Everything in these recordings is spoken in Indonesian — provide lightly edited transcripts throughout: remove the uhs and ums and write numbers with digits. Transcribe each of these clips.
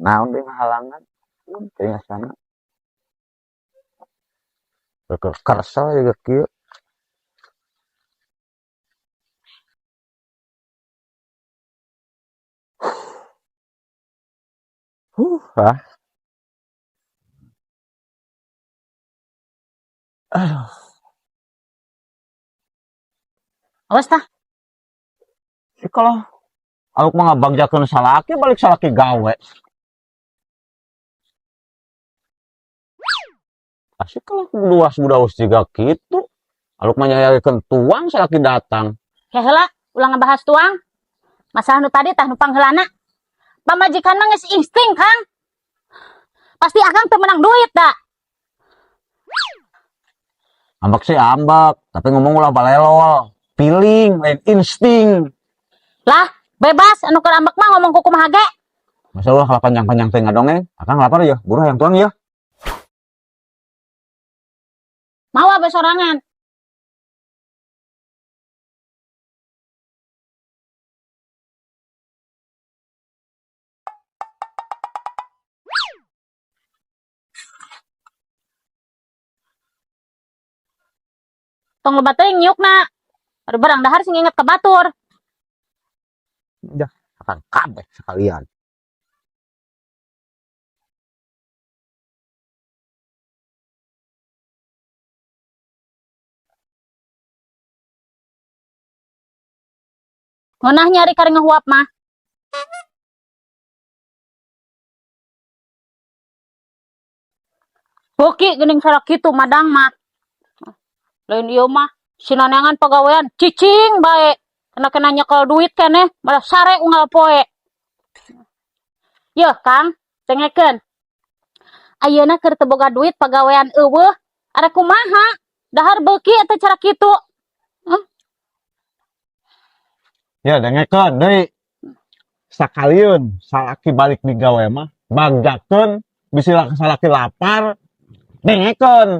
naon deh halangan tengah sana kersal juga kieu ah aduh Awas tah. sih kalau aku mah ngabagjakeun salaki balik salaki gawe asik kalau luas budaus juga gitu aluk mah nyayakeun tuang salaki datang Heula, ulang ngebahas tuang. Masalah nu tadi tah nu pangheulana. Pamajikan mah geus insting, Kang. Pasti akang teu menang duit da. ambak sih ambak tapi ngomong ulah balelol feeling lain insting Lah, bebas anu keur ambek mah ngomong ku kumaha ge. masa ulah kalau panjang-panjang teh ngadongeng akang lapar ya buruh yang tuang ya Mawa besorangan. Tong loba teuing nyukna. Ada barang dahar sing inget ke batur. udah akan kabeh sekalian Ngeunah nyari kari ngahuap mah. Boki geuning sarak kitu madang mah. Lain ieu mah sinanangan pagawean cicing bae. Kena nyekel duit keneh malah sare unggal poe. Yeuh Kang, tengekeun. Ayeuna keur teu boga duit pagawean eueuh, are kumaha? Dahar beuki atuh cara kitu. ya dengekeun deui sakalian salaki balik di gawe mah bagjakeun bisi salaki lapar dengekeun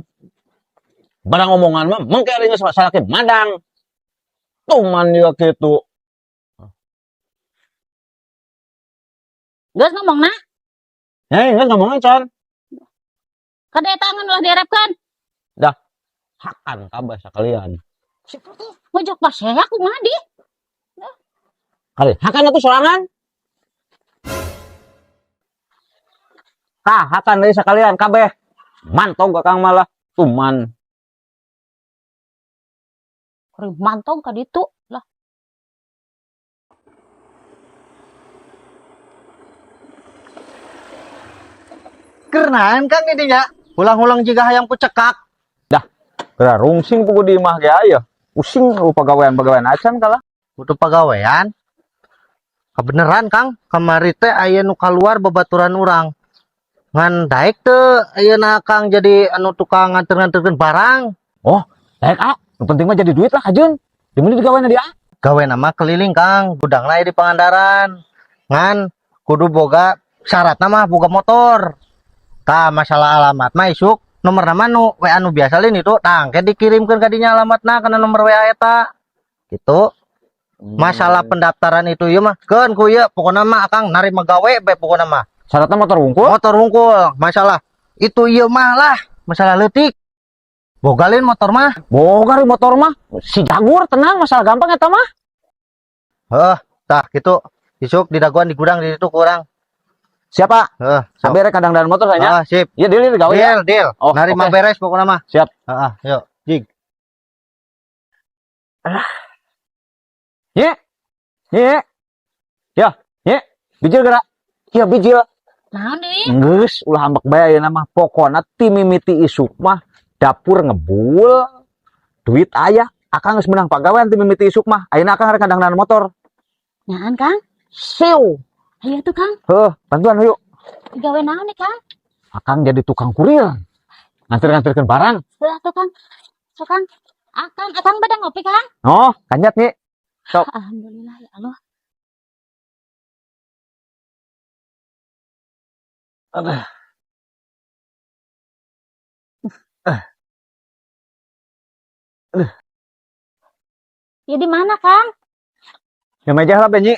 barang omongan mah mengke ari geus salaki madang tuman juga kitu Geus ngomongna, enggak ngomongin con kada tangan ulah diharapkan. dah hakan kabeh sakalian Seperti ngojok baseak kumaha di? kali hakan atuh sorangan hakan deui sakalian kabeh mantong ka kang malah tuman Kuring mantong ka ditu lah. Kerenaan Kang ini nya. Ulang-ulang juga hayang ku cekak. dah kira rungsing pugu di imah ge aya pusing lu pagawean-pagawean acan kalah Butuh pagawean. Kebeneran Kang, kamari teh aya nu kaluar babaturan urang. Ngan daek teu ayeuna Kang jadi anu tukang nganter-nganterkeun barang. oh daek yang penting mah jadi duit lah kajun di mana digawean dia Gawe nama keliling Kang, gudangna aya di Pangandaran. Ngan kudu boga syaratna mah boga motor. Tah masalah alamat mah isuk nomor nama nu WA nu biasa lain itu tang ke dikirimkeun ka dinya alamatna kana nomor WA eta. Gitu. Masalah pendaftaran itu ieu mah keun ku ieu pokona mah akang narima gawe bae pokona mah. syaratnya motor unggul Motor hungkul, masalah itu ieu mah lah, masalah leutik. Bogalin motor mah. boga motor mah si jagur tenang masalah gampang eta mah Tah gitu. Isuk di daguan di gudang di situ kurang. siapa Sok. sampai rek kadang dan motor saja Sip. ya deal gawe ya Deal. Oh, Narima oke. beres pokoknya mah. siap Yuk, jig. ye ye ya ye bijil gerak ya bijil Naon deui? geus ulah ambek bae ayeuna mah pokona ti mimiti isuk mah dapur ngebul duit aya akang geus menang pagawean ti mimiti isuk mah ayeuna akang rek kadang dan motor Nyaan Kang? siu Ayo tuh Kang, bantuan yuk digawe naon nih Kang? akang jadi tukang kurir nganter-nganterkeun barang Heula tuh Kang. So Kang, akang badang ngopi Kang? oh kanjat nih sok Alhamdulillah ya Allah. aduh Ya di mana Kang? ya meja lah Benji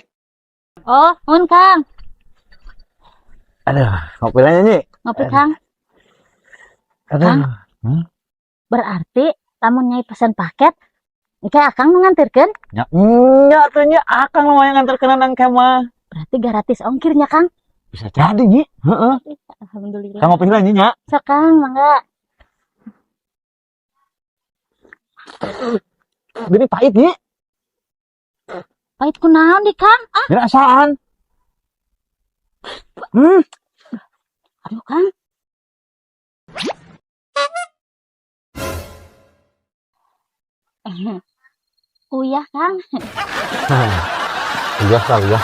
Oh, nun Kang. Aduh, ngopi lah Nyi. Ngopi Kang. Aduh. Kang? Berarti lamun Nyai pesan paket, engke Akang mengantarkeun? Ya, nya tuh Nyi, akang lumayan nganter ke nang kemah. Berarti gratis ongkirnya Kang. Bisa jadi Nyi. Heeh. Alhamdulillah. Kang ngopi lah Nyi nya. Sok Kang, mangga. Gini pahit Nyi. Pahit kunaon di Kang? Ah, Dirasaan. aduh Kang. Uyah Kang. Iya lah, iya.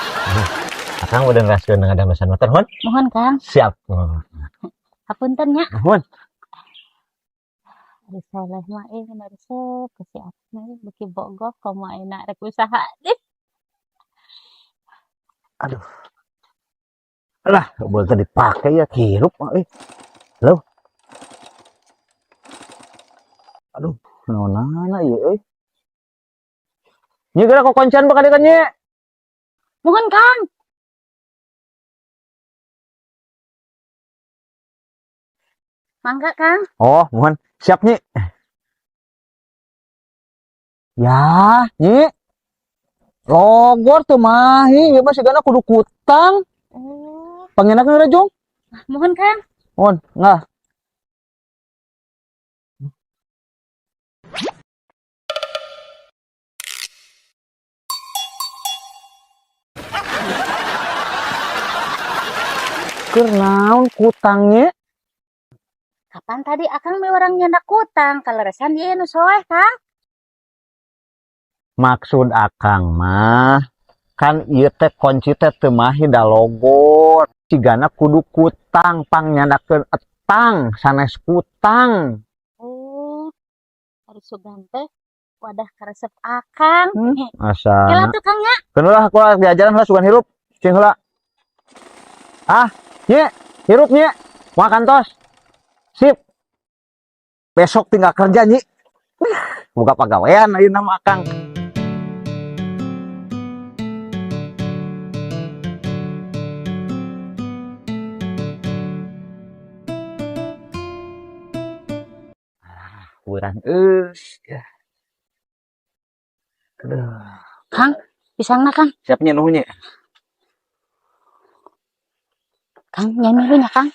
Akang udah ngerasain dengan ada mesin motor, Hon? Mohon Kang, Siap. hapunten nya. Hon. Ari saleh mah resep ke si Akang beki bogor komo enak rek usaha. Aduh. Alah, boleh dipakai ya hirup. Halo. Aduh, naonana ieu euy. Nyi geura kokoncan bakal kan Nyi. Mohon Kang. Mangga Kang. Oh, mohon. Siap Nyi. Ya, Nyi. Logor tuh mahi, ya masih gana kudu kutang. Oh, Pangenak geura Jong. mohon Kang. Mohon, ngah. Keur naon kutangnya? Kapan tadi Akang beli orang nyandak kutang? Kaleresan ieu nu soeh Kang. Maksud akang mah kan ieu teh kunci teh teu mahi da logor. Cigana kudu kutang pang nyandakeun etang sanes kutang. Oh, harus sugan teh wadah karesep Akang. Gila Asa. tuh Kang ya. Keun ulah aku diajaran heula sugan hirup. Cing heula. Ah, Nye, hirup Nye. Moal kantos. Sip. Besok tinggal kerja Nyi. Buka pagawean ayeuna mah Akang. Kurang ya. Aduh. Kang, pisangna Kang. Siap Nyi nuhun Nyi. Kang, nyai milu nya Kang.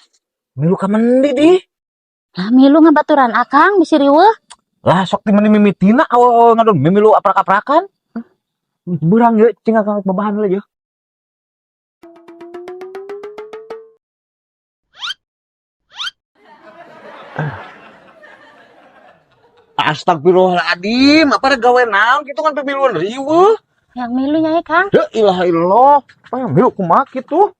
Milu ka mendi di. Nah, milu ngabaturan Akang bisi riweuh. Lah sok di meuni mimitina awal ngadon mimilu aprak-aprakan. Beurang ye cing akang babahan heula ye. Astagfirullahaladzim, apa ada gawe naon gitu kan pemiluan riweuh. Yang milu nyai Kang. Ya ilaha illallah, apa yang milu kumaha kitu?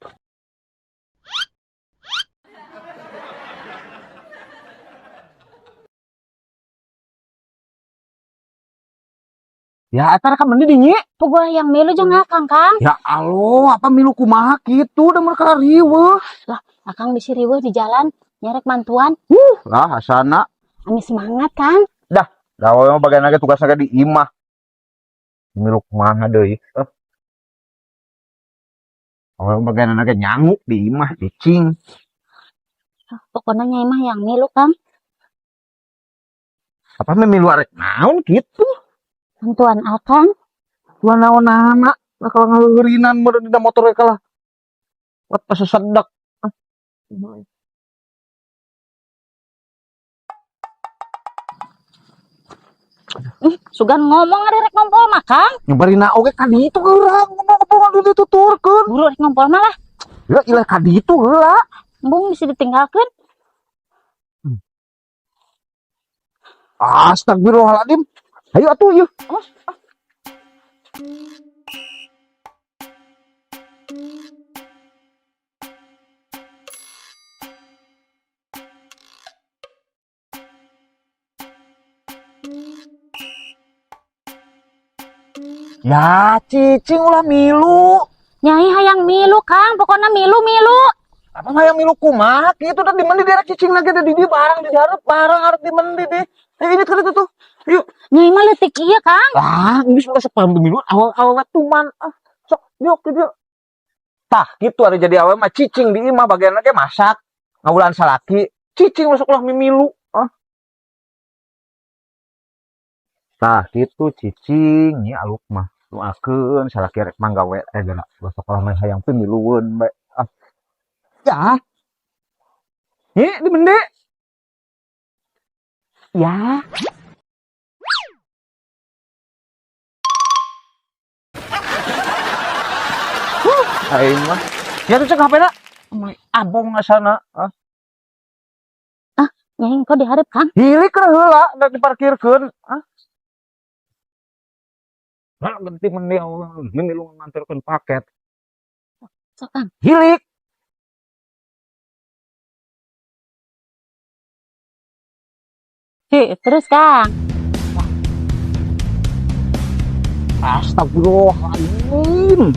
Ya atar ka mendi di Nyi. Puguh yang milu jeung Akang Kang. Ya Allah, apa milu kumaha kitu da mereka riweuh. Akang bisi riweuh di jalan nyarek mantuan. Lah asana. Ami semangat Kang. Da mah bagian lagi tugasna di imah. Milu kumaha deui. Bagian lagi nyanguk di imah cicing. Pokoknya nyai mah yang milu Kang. Apa memilu arek naon gitu? Mantuan Akang. Dua naon-naona. Kalau ngahurinan meureun dina motor we kalah. Wat pas sedak. Sugan ngomong ari rek ngompol mah Kang. Nyebarina oge ka ditu heula. Ngomong dulu dituturkeun. Buru rek ngompol mah lah. Ya ilah ka ditu heula. Embung bisa ditinggalkeun. Astagfirullahaladzim. Ayo atuh yuk. Ya cicing ulah milu. Nyai hayang milu Kang. Pokoknya milu. Apa hayang milu kumaha gitu dan di mendi daerah cicing lagi ada di dia barang di hareup barang hareup di mendi deh. Ini keur tuh. Yuk. Nyai mah leutik ieu Kang. Lah, geus ulah sepaham milu awal-awal tuman. Sok yuk. Tah gitu ada jadi awe mah cicing di imah bagian lagi masak ngawulan salaki cicing masuklah mimilu tah gitu cicing nya aluk mah doakeun salaki rek manggawe geuna sekolah mah hayang teu milueun bae ya ye di mende ya aing mah ya tuh cek HP na abong ngasana Nyai kok diharap Kang? hilik heula da diparkirkeun nah genting mendiau menilu nganterkeun paket Sok Kang. hilik Terus Kang. Astagfirullahaladzim.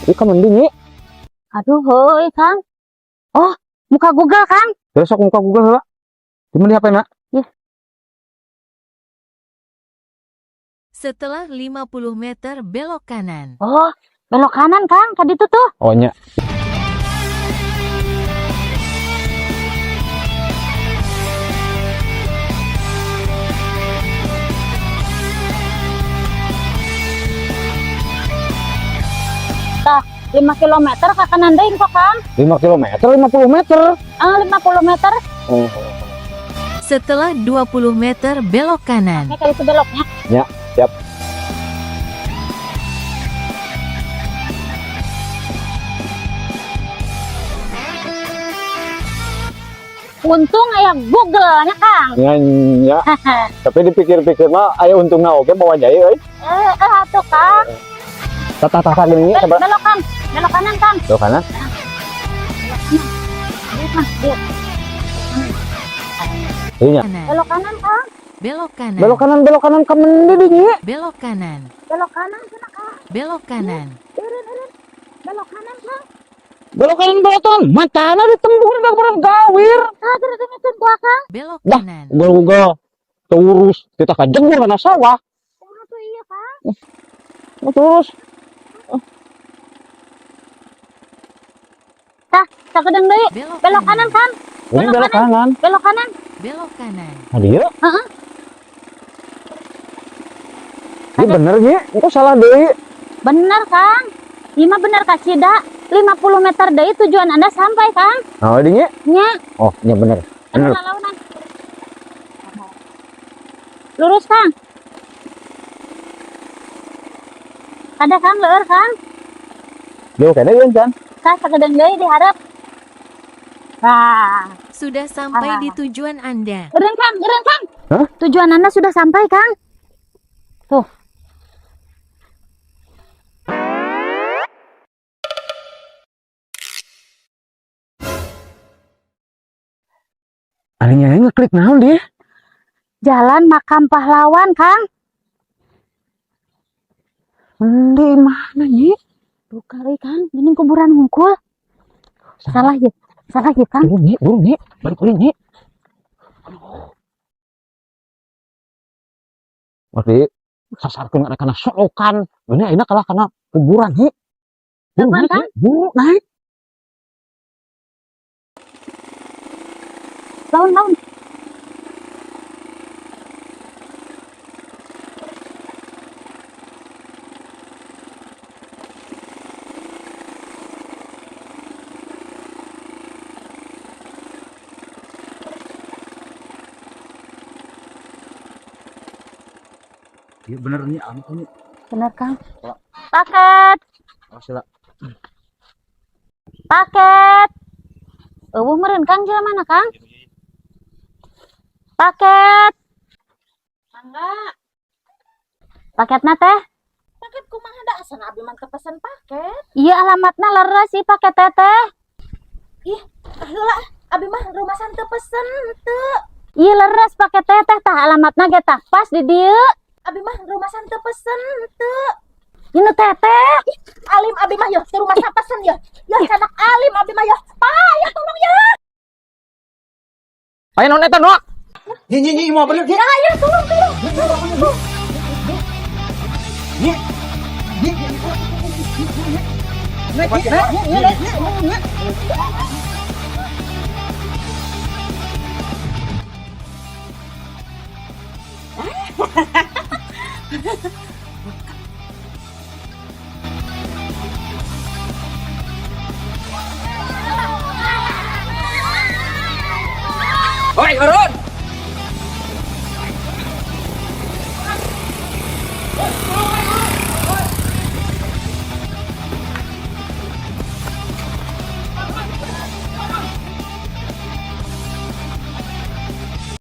Ika mending ya. Aduh, heuy Kang. Oh, muka Google Kang. Besok muka Google lah. Cuma di HP nak. Setelah 50 meter belok kanan. Oh, belok kanan Kang. Tadi itu tuh. Oh nya. Tah, 5 kilometer ke kanan deui kok Kang. 5 kilometer, 50 meter. 50 meter. Oh. Setelah 20 meter belok kanan. Ini kayak itu beloknya. Ya, siap. Untung aya Google-nya Kang. Ya. Tapi dipikir-pikir mah aya untungna oge bawa jaya euy. Atuh Kang. Tata gini ya, coba. Belok Kang. Belok kanan Kang. Belok kanan. Iya. Kanan. Belok kanan Kang. Belok kanan. Belok kanan ka mendi dinya. Belok kanan. Belok kanan sana Kang. Belok kanan. Irin. Belok kanan Kang. Belok kanan. Matana ditembur da barang gawir. Terus itu gua Kang. Belok Dah, kanan. Google terus kita ka jemur kana sawah. Tuh iya Kang. Terus Tah, sakadeng deui. Belok kanan Kang. ini belok kanan. Belok kanan. Belok kanan. Hadi ya. Heeh. Ini bener nya, engko salah deui. Bener Kang. Ima bener Kak Cida. 50 meter deui tujuan Anda sampai Kang. Nah, dinya. Nya. Oh, nya bener. Bener. Launan. Lurus Kang. Ada Kang leur Kang. Jauh kene yeun kan. Kang sakadeng deui diharap. Nah, Sudah sampai di tujuan Anda. eureun Kang. Hah? Tujuan Anda sudah sampai Kang. Tuh. Aninya ngeklik naon dia? Jalan Makam Pahlawan Kang. Di mana nya? Tuh kali Kang, ini kuburan hungkul. Salah ya Kang. Burung nya. Balik deui nya. Oke, sasarkeun ada kana solokan. Bener ayeuna kalah kana kuburan nya. Kapan, Kang? Burung naik. Laun. Iya bener nih, anu nih. Bener Kang. Paket. Asila. Paket. Eueuh meureun Kang jelema mana Kang? Paket. Mangga, Paketna teh? paket kumaha da asana abi mah pesen paket. Iya alamatna leres sih paket teh. Ih, heula abi mah rumasan teu pesen teu. Iya leres paket teh tah alamatna ge tah pas di dieu. Abi mah rumasan teu pesen teu. Ini teteh. Alim abi mah yo teu rumasan pesen yo. Yo canak alim abi mah yo. Pa, ya tolong ya. Ayo non eta nok. Nyi mau bener. Ya ya tolong. Oi, Guru.